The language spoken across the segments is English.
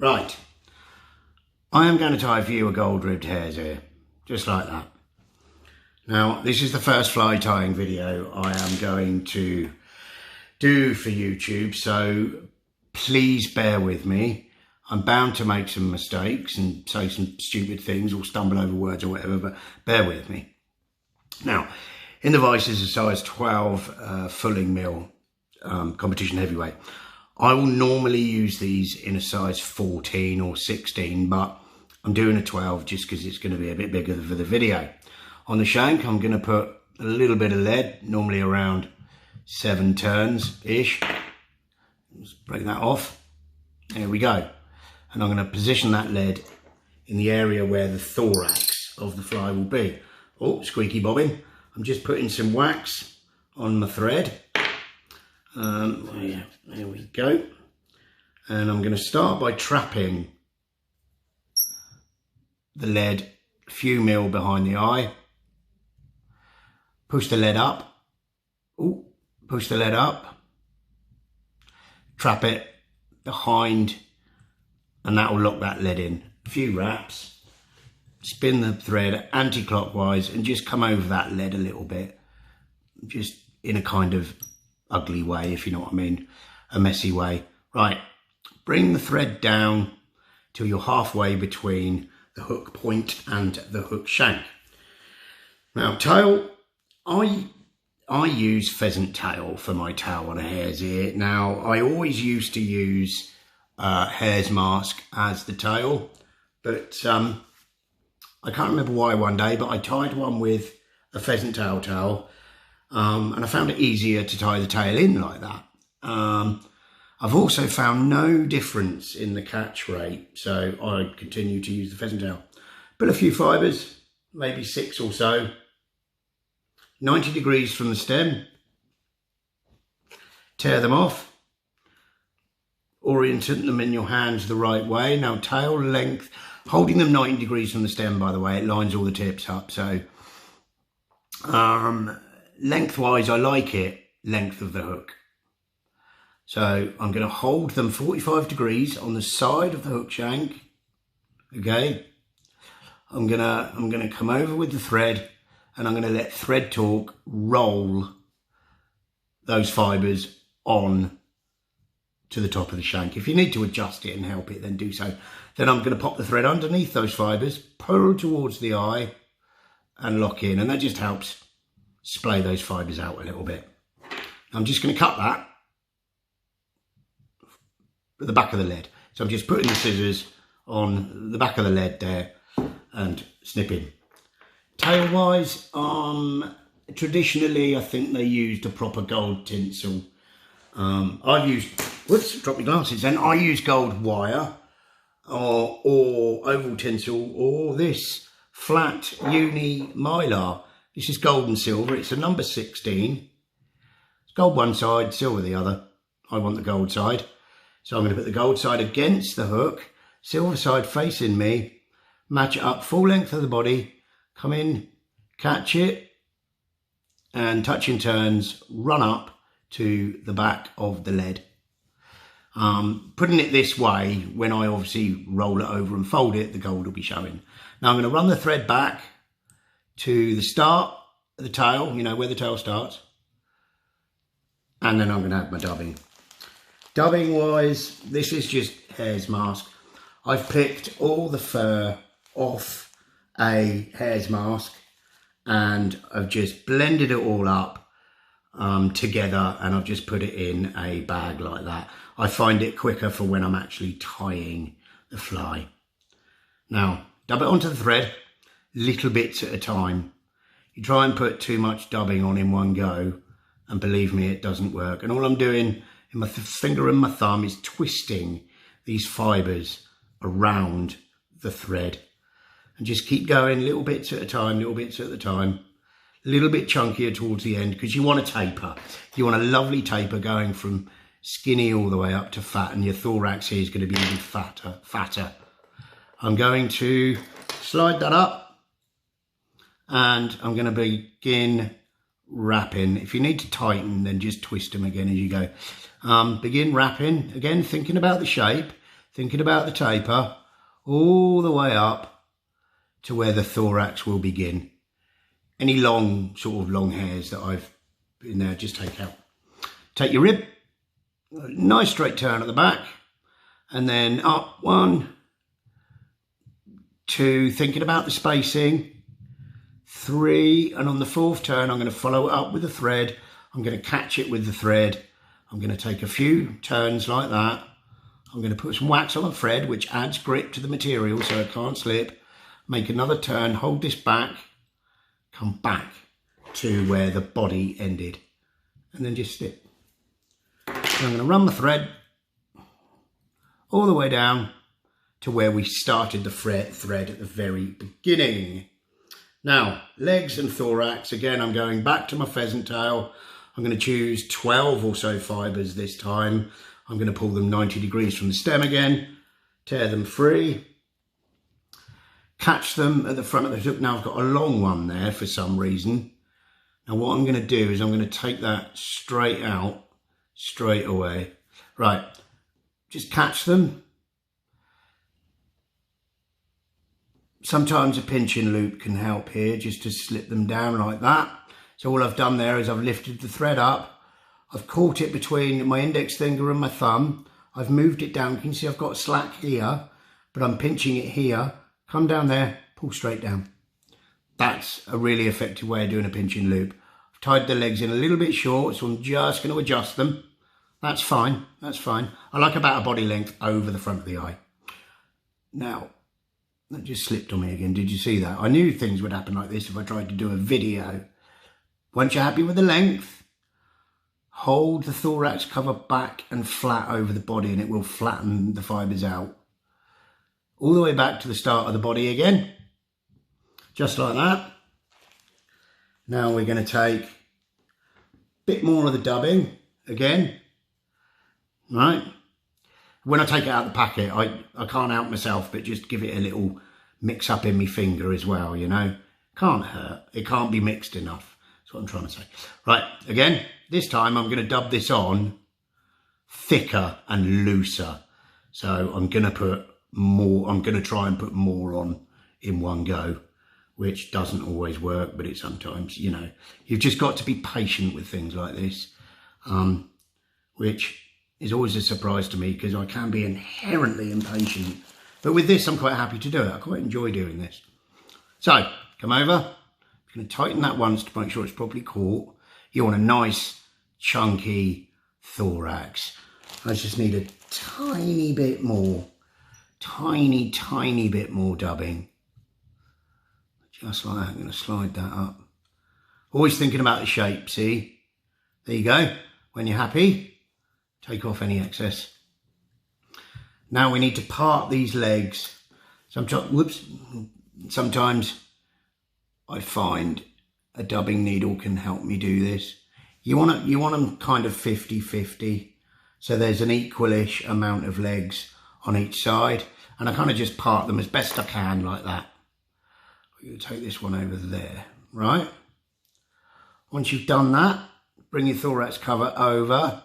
Right, I am going to tie a few gold-ribbed hares here, just like that. Now, this is the first fly tying video I am going to do for YouTube, so please bear with me. I'm bound to make some mistakes and say some stupid things or stumble over words or whatever, but bear with me. Now, in the vise is a size 12 fulling mill competition heavyweight. I will normally use these in a size 14 or 16, but I'm doing a 12 just because it's going to be a bit bigger for the video. On the shank, I'm going to put a little bit of lead, normally around 7 turns-ish. Let's break that off. There we go. And I'm going to position that lead in the area where the thorax of the fly will be. Oh, squeaky bobbing. I'm just putting some wax on my thread. Yeah, there we go. And I'm going to start by trapping the lead a few mil behind the eye. Push the lead up. Oh, push the lead up. Trap it behind, and that will lock that lead in. A few wraps. Spin the thread anti-clockwise and just come over that lead a little bit. Just in a kind of ugly way, if you know what I mean, a messy way. Right, bring the thread down till you're halfway between the hook point and the hook shank. Now, tail, I use pheasant tail for my tail on a hare's ear. Now, I always used to use hare's mask as the tail, but I can't remember why one day, but I tied one with a pheasant tail towel. And I found it easier to tie the tail in like that. I've also found no difference in the catch rate, so I continue to use the pheasant tail. Put a few fibres, maybe 6 or so, 90 degrees from the stem, tear them off, orient them in your hands the right way. Now, tail length, holding them 90 degrees from the stem, by the way, it lines all the tips up, so lengthwise, I like it length of the hook. So I'm going to hold them 45 degrees on the side of the hook shank. Okay. I'm gonna come over with the thread, and I'm going to let thread torque roll those fibres on to the top of the shank. If you need to adjust it and help it, then do so. Then I'm going to pop the thread underneath those fibres, pull towards the eye, and lock in, and that just helps splay those fibres out a little bit. I'm just going to cut that at the back of the lead. So I'm just putting the scissors on the back of the lead there and snipping. Tail wise, traditionally I think they used a proper gold tinsel. I've used, whoops, dropped my glasses then. I use gold wire or oval tinsel, or this flat uni mylar. This is gold and silver. It's a number 16. It's gold one side, silver the other. I want the gold side. So I'm going to put the gold side against the hook, silver side facing me, match it up full length of the body, come in, catch it, and touching turns, run up to the back of the lead. Putting it this way, when I obviously roll it over and fold it, the gold will be showing. Now I'm going to run the thread back to the start of the tail, you know, where the tail starts. And then I'm going to add my dubbing. Dubbing wise, this is just hare's mask. I've picked all the fur off a hare's mask and I've just blended it all up together, and I've just put it in a bag like that. I find it quicker for when I'm actually tying the fly. Now, dub it onto the thread, little bits at a time. You try and put too much dubbing on in one go, and believe me, it doesn't work. And all I'm doing in my finger and my thumb is twisting these fibres around the thread, and just keep going little bits at a time, little bits at a time, a little bit chunkier towards the end, because you want a taper. You want a lovely taper going from skinny all the way up to fat, and your thorax here is going to be even fatter. I'm going to slide that up, and I'm going to begin wrapping. If you need to tighten, then just twist them again as you go. Begin wrapping, again thinking about the shape, thinking about the taper, all the way up to where the thorax will begin. Any long, sort of long hairs that I've in there, just take out. Take your rib, nice straight turn at the back, and then up 1, 2, thinking about the spacing, 3, and on the 4th turn, I'm going to follow it up with a thread. I'm going to catch it with the thread. I'm going to take a few turns like that. I'm going to put some wax on the thread, which adds grip to the material so it can't slip. Make another turn, hold this back, come back to where the body ended, and then just slip. So I'm going to run the thread all the way down to where we started the thread at the very beginning. Now, legs and thorax, again, I'm going back to my pheasant tail. I'm going to choose 12 or so fibres this time. I'm going to pull them 90 degrees from the stem again, tear them free, catch them at the front of the hook. Now I've got a long one there for some reason. Now what I'm going to do is I'm going to take that straight out, straight away. Right, just catch them. Sometimes a pinching loop can help here, just to slip them down like that. So all I've done there is I've lifted the thread up, I've caught it between my index finger and my thumb, I've moved it down. You can see I've got a slack here, but I'm pinching it here. Come down there, pull straight down. That's a really effective way of doing a pinching loop. I've tied the legs in a little bit short, so I'm just going to adjust them. That's fine, that's fine. I like about a body length over the front of the eye. Now, that just slipped on me again. Did you see that? I knew things would happen like this if I tried to do a video. Once you're happy with the length, hold the thorax cover back and flat over the body, and it will flatten the fibres out. All the way back to the start of the body again. Just like that. Now we're going to take a bit more of the dubbing again. Right. When I take it out of the packet, I can't help myself but just give it a little mix up in my finger as well, you know. Can't hurt. It can't be mixed enough. That's what I'm trying to say. Right, again, this time I'm going to dub this on thicker and looser. So I'm going to put more, I'm going to try and put more on in one go, which doesn't always work, but it sometimes, you know, you've just got to be patient with things like this, which is always a surprise to me because I can be inherently impatient. But with this, I'm quite happy to do it. I quite enjoy doing this. So, come over. I'm going to tighten that once to make sure it's properly caught. You want a nice, chunky thorax. I just need a tiny bit more. Tiny bit more dubbing. Just like that. I'm going to slide that up. Always thinking about the shape, see? There you go. When you're happy, take off any excess. Now we need to part these legs. Sometimes I find a dubbing needle can help me do this. You want them kind of 50-50. So there's an equalish amount of legs on each side. And I kind of just part them as best I can like that. I'm going to take this one over there, right? Once you've done that, bring your thorax cover over.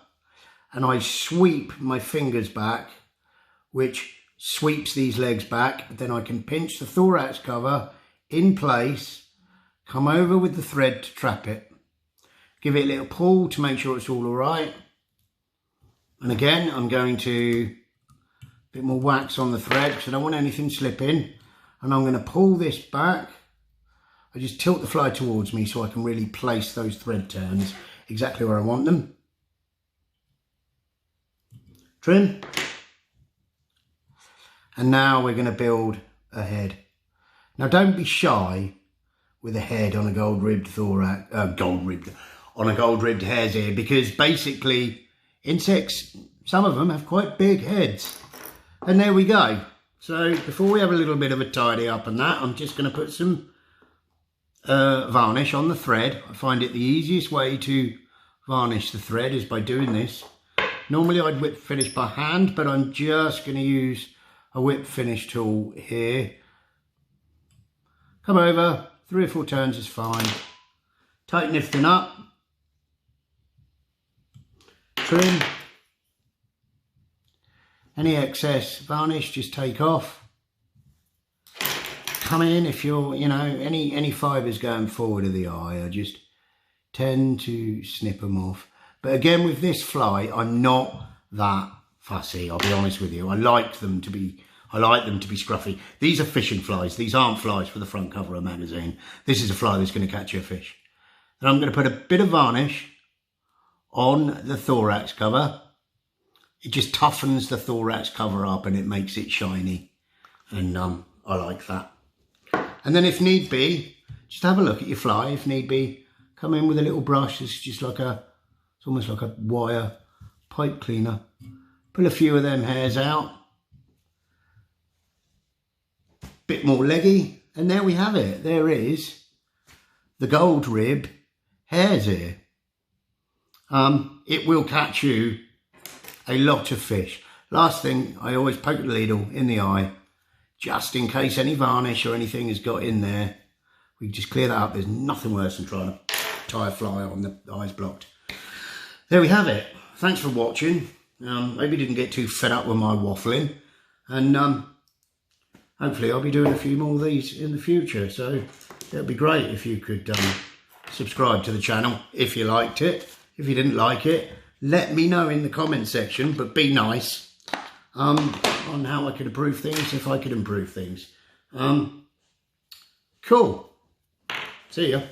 And I sweep my fingers back, which sweeps these legs back. Then I can pinch the thorax cover in place, come over with the thread to trap it. Give it a little pull to make sure it's all right. And again, I'm going to a bit more wax on the thread because I don't want anything slipping. And I'm going to pull this back. I just tilt the fly towards me so I can really place those thread turns exactly where I want them. Trim. And now we're going to build a head. Now don't be shy with a head on a gold-ribbed thorax, on a gold-ribbed hare's ear, because basically insects, some of them have quite big heads. And there we go. So before we have a little bit of a tidy up and that, I'm just going to put some varnish on the thread. I find it the easiest way to varnish the thread is by doing this. Normally I'd whip finish by hand, but I'm just going to use a whip finish tool here. Come over, 3 or 4 turns is fine. Tighten everything up. Trim. Any excess varnish, just take off. Come in if you're, you know, any fibres going forward of the eye, I just tend to snip them off. But again, with this fly, I'm not that fussy, I'll be honest with you. I like them to be scruffy. These are fishing flies. These aren't flies for the front cover of a magazine. This is a fly that's going to catch you a fish. And I'm going to put a bit of varnish on the thorax cover. It just toughens the thorax cover up and it makes it shiny. And I like that. And then if need be, just have a look at your fly. If need be, come in with a little brush. It's just like it's almost like a wire pipe cleaner. Pull a few of them hairs out. Bit more leggy. And there we have it. There is the gold rib hare's ear. It will catch you a lot of fish. Last thing, I always poke the needle in the eye, just in case any varnish or anything has got in there. We can just clear that up. There's nothing worse than trying to tie a fly on the eyes blocked. There we have it. Thanks for watching. Maybe didn't get too fed up with my waffling. And hopefully I'll be doing a few more of these in the future. So it'd be great if you could subscribe to the channel if you liked it. If you didn't like it, let me know in the comment section, but be nice on how I could improve things, if I could improve things. Cool. See ya.